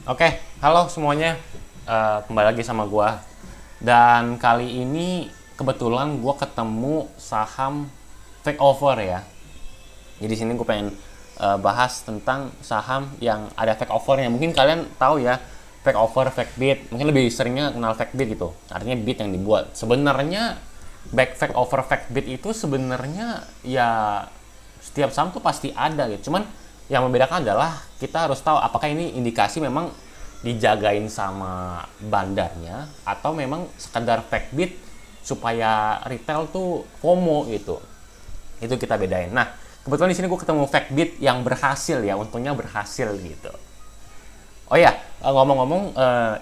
Oke, halo semuanya. Kembali lagi sama gua. Dan kali ini kebetulan gua ketemu saham take over ya. Jadi sini gue pengen bahas tentang saham yang ada fake overnya. Mungkin kalian tahu ya, fake over, fake bid. Mungkin lebih seringnya kenal fake bid gitu. Artinya bid yang dibuat. Sebenarnya fake over, fake bid itu sebenarnya ya setiap saham tuh pasti ada gitu. Cuman yang membedakan adalah kita harus tahu apakah ini indikasi memang dijagain sama bandarnya atau memang sekedar fake bid supaya retail tuh FOMO gitu. Itu kita bedain. Nah, kebetulan di sini gue ketemu fake bid yang berhasil ya, untungnya berhasil gitu. Oh ya, ngomong-ngomong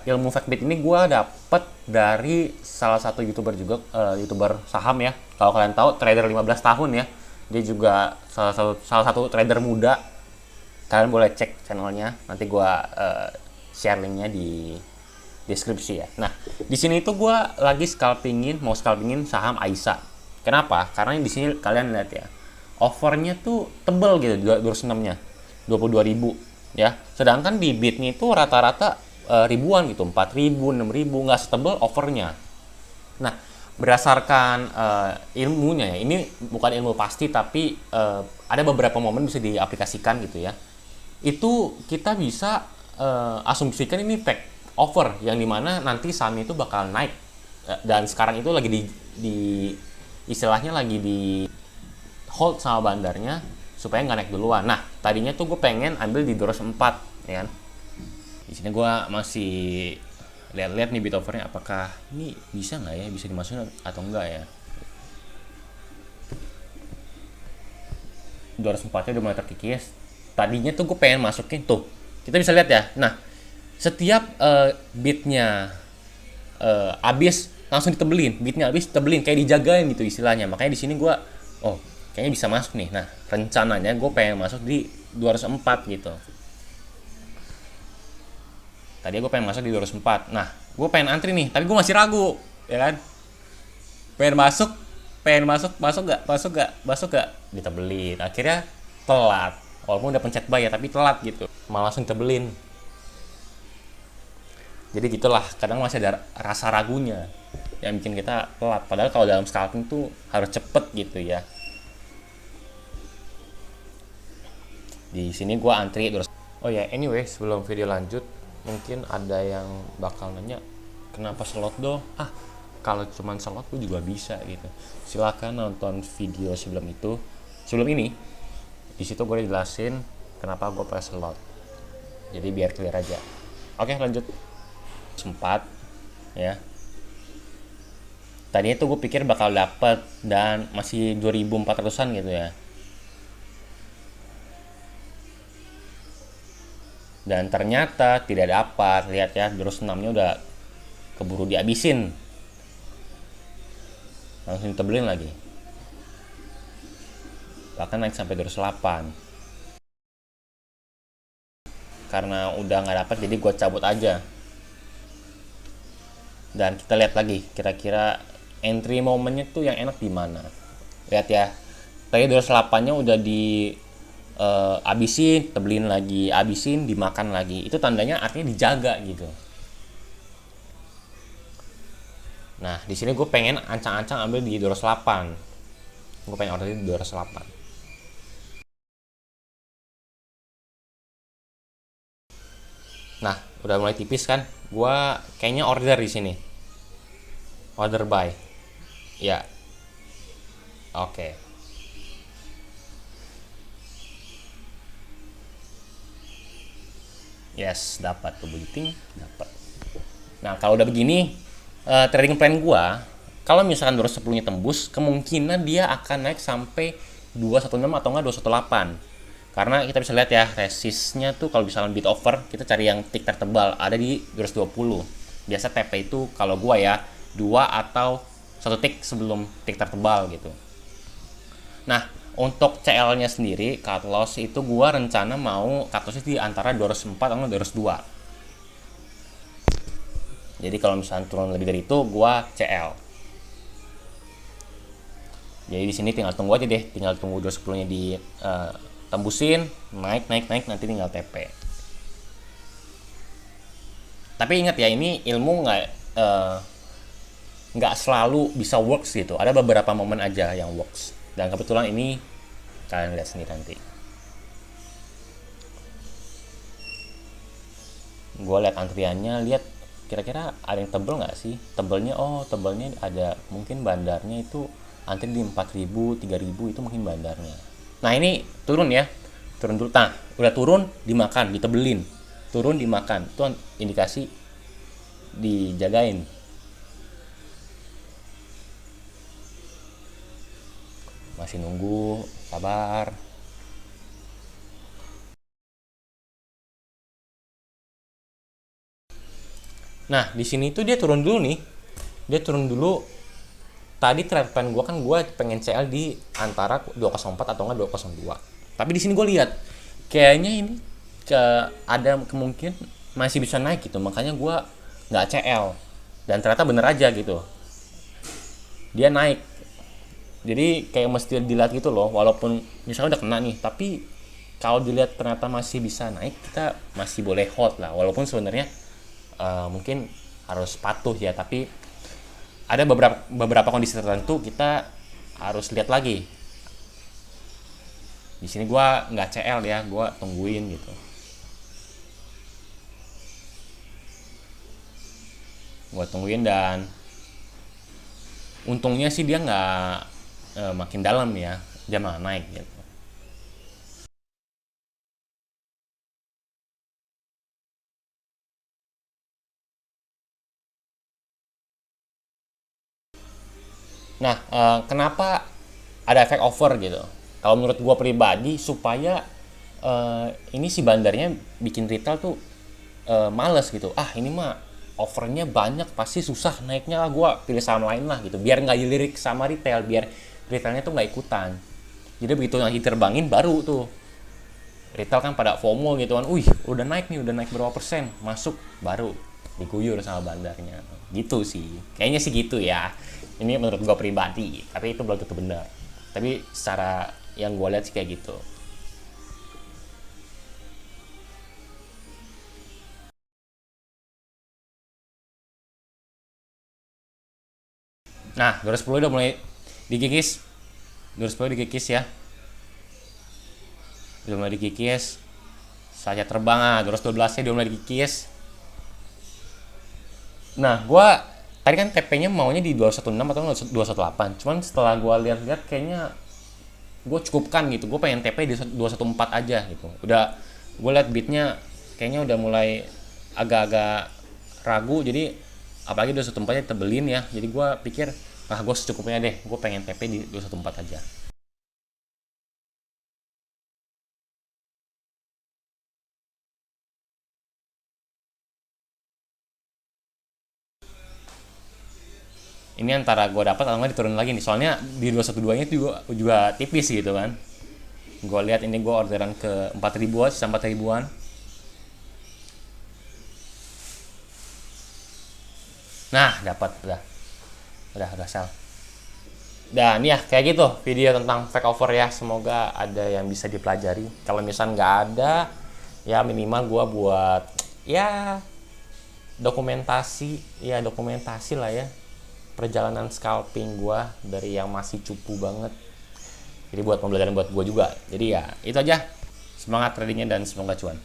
ilmu fake bid ini gue dapet dari salah satu youtuber juga, youtuber saham ya. Kalau kalian tahu, trader 15 tahun ya. Dia juga salah satu trader muda. Kalian boleh cek channelnya. Nanti gue share linknya di deskripsi ya. Nah, di sini itu gue lagi mau scalpingin saham Aisa. Kenapa? Karena di sini kalian lihat ya, offernya tuh tebel gitu, 206-nya, 22.000 ya. Sedangkan di bidnya itu rata-rata ribuan gitu, 4.000, 6.000, nggak setebel offernya. Nah, berdasarkan ilmunya ya, ini bukan ilmu pasti tapi ada beberapa momen bisa diaplikasikan gitu ya. Itu kita bisa asumsikan ini fake over yang dimana nanti saham itu bakal naik. Dan sekarang itu lagi di istilahnya lagi di hold sama bandarnya supaya nggak naik duluan. Nah, tadinya tuh gue pengen ambil di 204 ya kan. Di sini gue masih lihat-lihat nih bid overnya apakah ini bisa nggak ya, bisa dimasukin atau enggak ya. 204 nya udah mulai terkikis. Tadinya tuh gue pengen masukin tuh, kita bisa lihat ya. Nah, setiap bidnya abis langsung ditebelin, bidnya abis tebelin kayak dijagain gitu istilahnya. Makanya di sini gue kayaknya bisa masuk nih. Nah, rencananya gue pengen masuk di 204 gitu. Tadi gue pengen masuk di 204. Nah, gue pengen antri nih, tapi gue masih ragu, ya kan? Pengen masuk gak ditebelin. Akhirnya telat. Walaupun udah pencet buy ya, tapi telat gitu. Malah langsung tebelin. Jadi gitulah, kadang masih ada rasa ragunya yang bikin kita telat. Padahal kalau dalam scalping tuh harus cepet gitu ya. Di sini gue antri terus. Oh ya, anyway, sebelum video lanjut, mungkin ada yang bakal nanya, kenapa slot dong? Kalau cuman slot gue juga bisa gitu. Silakan nonton video sebelum ini. Di situ gue jelasin kenapa gue pakai slot. Jadi biar clear aja. Oke, lanjut. Sempat ya. Tadinya tuh gue pikir bakal dapet dan masih 2.400-an gitu ya. Dan ternyata tidak dapat. Lihat ya, terus 6-nya udah keburu dihabisin. Langsung ditebelin lagi. Bahkan naik sampai 208. Karena udah nggak dapat, jadi gue cabut aja. Dan kita lihat lagi, kira-kira entry momennya tuh yang enak di mana. Lihat ya, tadi 208-nya udah di abisin, tebelin lagi, abisin, dimakan lagi. Itu tandanya artinya dijaga gitu. Nah, di sini gue pengen ancang-ancang ambil di 208. Gue pengen order di 208. Nah, udah mulai tipis kan? Gue kayaknya order di sini. Order buy. Ya. Oke. Yes, dapat tuh bulletin, dapat. Nah, kalau udah begini, trading plan gua, kalau misalkan 210-nya tembus, kemungkinan dia akan naik sampai 216 atau enggak 218. Karena kita bisa lihat ya, resistnya tuh kalau misalkan bid over, kita cari yang tick tertebal, ada di 220. Biasa TP itu kalau gua ya, 2 atau 1 tick sebelum tick tertebal gitu. Nah, untuk CL-nya sendiri, cut loss itu gua rencana mau cut loss di antara 204 atau 202. Jadi kalau misalnya turun lebih dari itu, gua CL. Jadi di sini tinggal tunggu aja deh, tinggal tunggu 210-nya di tembusin, naik, nanti tinggal TP. Tapi ingat ya, ini ilmu eh, nggak selalu bisa works gitu. Ada beberapa momen aja yang works. Dan kebetulan ini kalian lihat sendiri nanti. Gue lihat antriannya, lihat kira-kira ada yang tebel nggak sih, tebelnya, oh tebelnya ada, mungkin bandarnya itu antri di 4.000 3.000 itu mungkin bandarnya. Nah ini turun ya, turun dulu, nah udah turun dimakan, ditebelin, turun dimakan, itu indikasi dijagain. Masih nunggu, sabar. Nah di sini tuh dia turun dulu nih, dia turun dulu. Tadi trade plan gue kan gue pengen CL di antara 204 atau enggak 202. Tapi di sini gue lihat kayaknya ini ke ada kemungkinan masih bisa naik gitu. Makanya gue nggak CL. Dan ternyata bener aja gitu. Dia naik. Jadi kayak mesti dilihat gitu loh. Walaupun misalnya udah kena nih, tapi kalau dilihat ternyata masih bisa naik, kita masih boleh hold lah. Walaupun sebenarnya mungkin harus patuh ya, tapi ada beberapa kondisi tertentu kita harus lihat lagi. Di sini gua nggak CL ya, gua tungguin gitu. Gua tungguin dan untungnya sih dia nggak makin dalam ya, dia malah naik gitu. Nah, kenapa ada efek over gitu? Kalau menurut gua pribadi supaya ini si bandarnya bikin retail tuh males gitu. Ah ini mah overnya banyak, pasti susah naiknya lah, gua pilih saham lain lah gitu. Biar nggak dilirik sama retail, biar retailnya tuh nggak ikutan. Jadi begitu lagi terbangin baru tuh retail kan pada FOMO gitu kan. Wih udah naik nih, udah naik berapa persen, masuk baru diguyur sama bandarnya gitu sih, kayaknya sih gitu ya. Ini menurut gue pribadi, tapi itu belum tentu benar, tapi secara yang gue lihat sih kayak gitu. Nah 2010 udah mulai digigis, 2010 digigis ya, udah mulai digigis, saatnya terbang. Ah 2012 nya udah mulai digigis. Nah gue tadi kan TP-nya maunya di 216 atau 218, cuman setelah gue lihat-lihat kayaknya gue cukupkan gitu, gue pengen TP di 214 aja gitu. Udah gue liat beatnya kayaknya udah mulai agak-agak ragu, jadi apalagi 214 nya tebelin ya, jadi gue pikir ah gue secukupnya deh, gue pengen TP di 214 aja. Ini antara gue dapat atau nggak diturun lagi nih, soalnya di 212 nya juga tipis gitu kan. Gue lihat ini gue orderan ke 4 ribuan, sisa 4 ribuan. Nah dapat, udah sel. Dan ya kayak gitu video tentang fake offer ya, semoga ada yang bisa dipelajari. Kalau misal nggak ada ya minimal gua buat ya dokumentasi lah ya, perjalanan scalping gua dari yang masih cupu banget. Jadi buat pembelajaran buat gua juga. Jadi ya itu aja, semangat tradingnya dan semoga cuan.